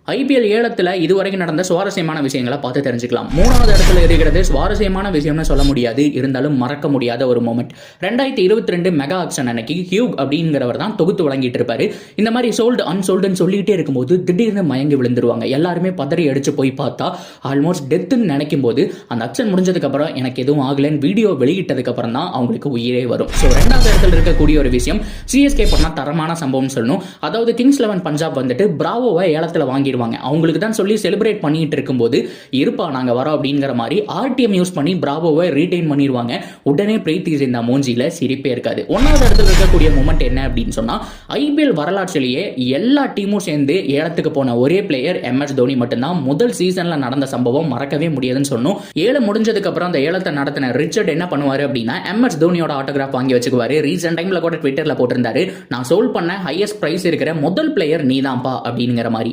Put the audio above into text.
IPL ஏலத்தில் இதுவரைக்கும் நடந்த சுவாரஸ்யமான விஷயங்களை பார்த்து தெரிஞ்சுக்கலாம். 3வது இடத்துல இருக்கிறது சுவாரஸ்யமான விஷயம்னு சொல்ல முடியாது, இருந்தாலும் மறக்க முடியாத ஒரு மொமெண்ட். 2022 மெகா ஆக்ஷன் அன்னைக்கு ஹியூக் அப்படிங்கிறவர் தான் தொகுத்து வழங்கிட்டு இருப்பாரு. இந்த மாதிரி சோல்டு அன்சோல்டுன்னு சொல்லிட்டே இருக்கும்போது திடீர்னு மயங்கி விழுந்துருவாங்க. எல்லாருமே பதறி அடிச்சு போய் பார்த்தா ஆல்மோஸ்ட் டெத்துன்னு நினைக்கும் போது அந்த ஆக்ஷன் முடிஞ்சதுக்கு அப்புறம் எனக்கு எதுவும் ஆகலன்னு வீடியோ வெளியிட்டதுக்கு அப்புறம் தான் அவங்களுக்கு உயிரே வரும். ஸோ 2வது இடத்துல இருக்கக்கூடிய ஒரு விஷயம் சிஎஸ்கே பண்ணா தரமான சம்பவம் சொல்லணும். அதாவது கிங்ஸ் 11 பஞ்சாப் வந்துட்டு பிராவோவை ஏலத்தில் வாங்கி அவங்களுக்கு தான் சொல்லி செலிப்ரேட் பண்ணிட்டு இருக்கும்போது இருப்பா நாங்க வரோம் அப்படிங்கிற மாதிரி ஆர்டிஎம் யூஸ் பண்ணி பிராவோவை ரீடைன் பண்ணிடுவாங்க. உடனே பிரீத்தி இந்த மூஞ்சியில சிரிப்பே இருக்காது. 1வது இடத்துல இருக்கக்கூடிய மூமெண்ட் என்ன அப்படின்னு சொன்னா, ஐபிஎல் வரலாற்றிலேயே எல்லா டீமும் சேர்ந்து ஏலத்துக்கு போன ஒரே பிளேயர் MS தோனி மட்டும்தான். முதல் சீசன்ல நடந்த சம்பவம் மறக்கவே முடியாதுன்னு சொன்னோம். ஏலம் முடிஞ்சதுக்கு அப்புறம் அந்த ஏலத்தை நடத்தின ரிச்சர்ட் என்ன பண்ணுவாரு அப்படின்னா, MS தோனியோட ஆட்டோகிராஃப் வாங்கி வச்சுக்குவாரு. ரீசன்ட் டைம்ல கூட ட்விட்டர்ல போட்டிருந்தாரு, நான் சோல்ட் பண்ண ஹையஸ்ட் பிரைஸ் இருக்கிற முதல் பிளேயர் நீதான்ப்பா அப்படிங்கிற மாதிரி.